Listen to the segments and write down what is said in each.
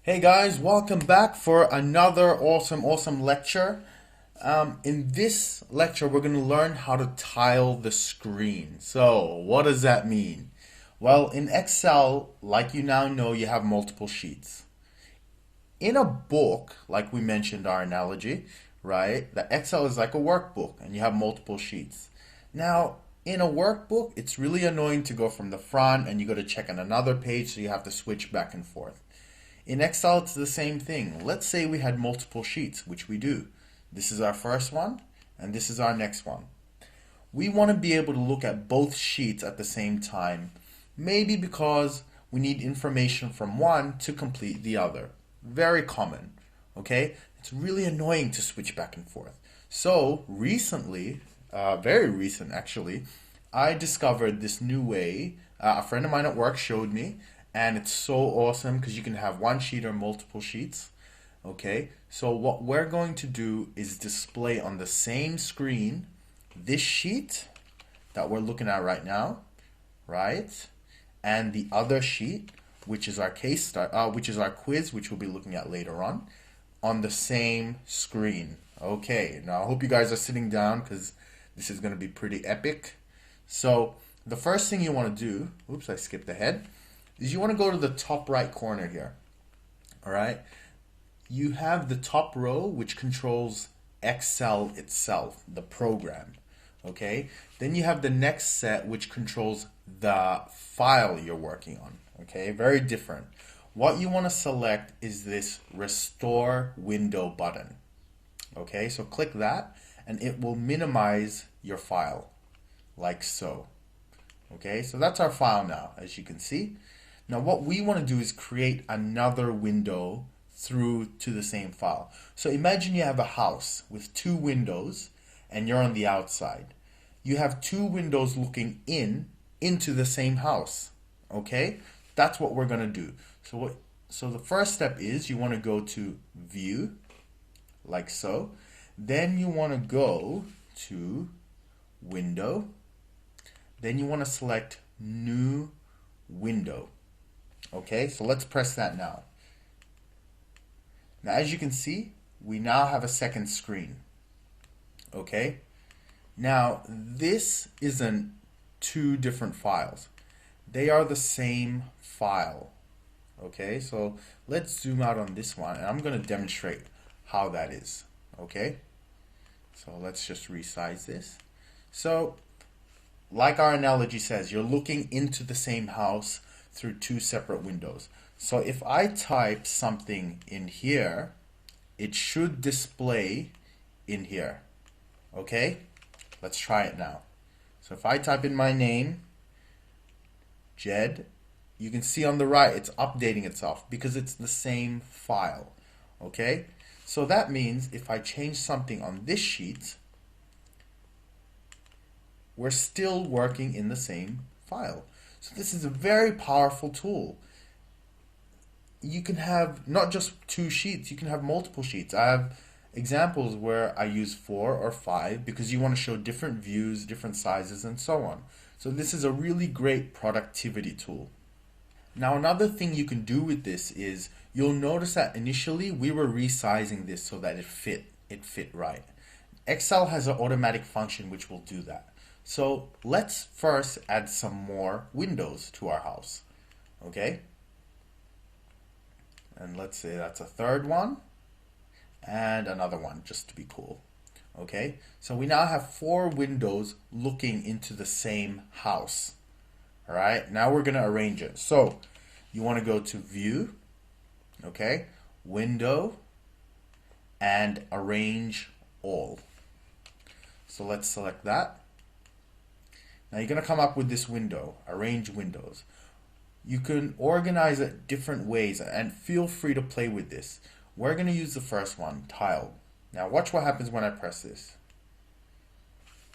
Hey guys, welcome back for another awesome lecture. In this lecture, we're going to learn how to tile the screen. So, what does that mean? Well, in Excel, like you now know, you have multiple sheets. In a book, like we mentioned our analogy, right? The Excel is like a workbook and you have multiple sheets. Now, in a workbook, it's really annoying to go from the front and you go to check on another page, so you have to switch back and forth. In Excel, it's the same thing. Let's say we had multiple sheets, which we do. This is our first one, and this is our next one. We want to be able to look at both sheets at the same time, maybe because we need information from one to complete the other. Very common, okay? It's really annoying to switch back and forth. So recently, very recent actually, I discovered this new way. A friend of mine at work showed me, and it's so awesome because you can have one sheet or multiple sheets. Okay, so what we're going to do is display on the same screen this sheet that we're looking at right now, right? And the other sheet, which is our which is our quiz, which we'll be looking at later on the same screen. Okay, now I hope you guys are sitting down because this is going to be pretty epic. So the first thing you want to do, oops, I skipped ahead, is you want to go to the top right corner here. All right. You have the top row, which controls Excel itself, the program. Okay. Then you have the next set, which controls the file you're working on. Okay. Very different. What you want to select is this restore window button. Okay. So click that and it will minimize your file like so. Okay. So that's our file now, as you can see. Now what we want to do is create another window through to the same file. So imagine you have a house with two windows and you're on the outside. You have two windows looking into the same house. Okay? That's what we're going to do. So the first step is you want to go to view like so. Then you want to go to window. Then you want to select new window. Okay, so let's press that now. Now, as you can see, we now have a second screen. Okay, now this isn't two different files. They are the same file. Okay, so let's zoom out on this one and I'm going to demonstrate how that is. Okay, so let's just resize this. So, like our analogy says, you're looking into the same house through two separate windows. So if I type something in here, it should display in here. Okay? Let's try it now. So if I type in my name, Jed, you can see on the right it's updating itself because it's the same file. Okay? So that means if I change something on this sheet, we're still working in the same file. So this is a very powerful tool. You can have not just two sheets, you can have multiple sheets. I have examples where I use 4 or 5 because you want to show different views, different sizes, and so on. So this is a really great productivity tool. Now another thing you can do with this is you'll notice that initially we were resizing this so that it fit right. Excel has an automatic function which will do that. So let's first add some more windows to our house. Okay? And let's say that's a third one and another one just to be cool. Okay? So we now have 4 windows looking into the same house. All right? Now we're going to arrange it. So you want to go to view, okay? Window and arrange all. So let's select that. Now you're going to come up with this window, arrange windows. You can organize it different ways and feel free to play with this. We're going to use the first one, tiled. Now watch what happens when I press this.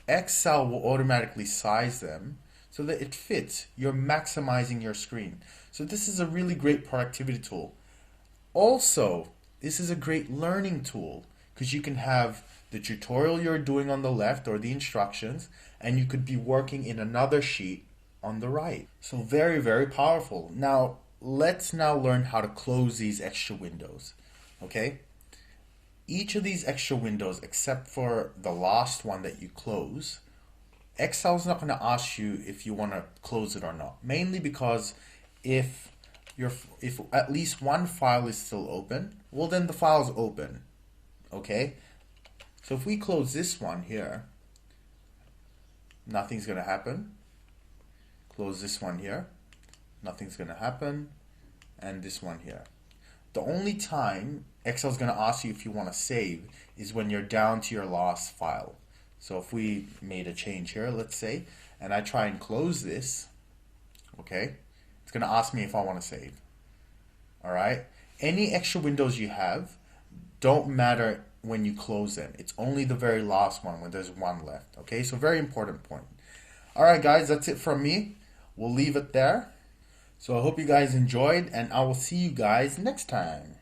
Excel will automatically size them so that it fits. You're maximizing your screen. So this is a really great productivity tool. Also, this is a great learning tool because you can have the tutorial you're doing on the left or the instructions, and you could be working in another sheet on the right. So very, very powerful. Now, let's now learn how to close these extra windows. Okay? Each of these extra windows, except for the last one that you close, Excel's not going to ask you if you want to close it or not. Mainly because if at least one file is still open, well then the file's open. Okay? So if we close this one here, nothing's going to happen. Close this one here, nothing's going to happen. And this one here. The only time Excel's going to ask you if you want to save is when you're down to your last file. So if we made a change here, let's say, and I try and close this, okay, it's going to ask me if I want to save. All right? Any extra windows you have don't matter when you close them. It's only the very last one when there's one left. Okay, so very important point. All right, guys, that's it from me. We'll leave it there. So I hope you guys enjoyed, and I will see you guys next time.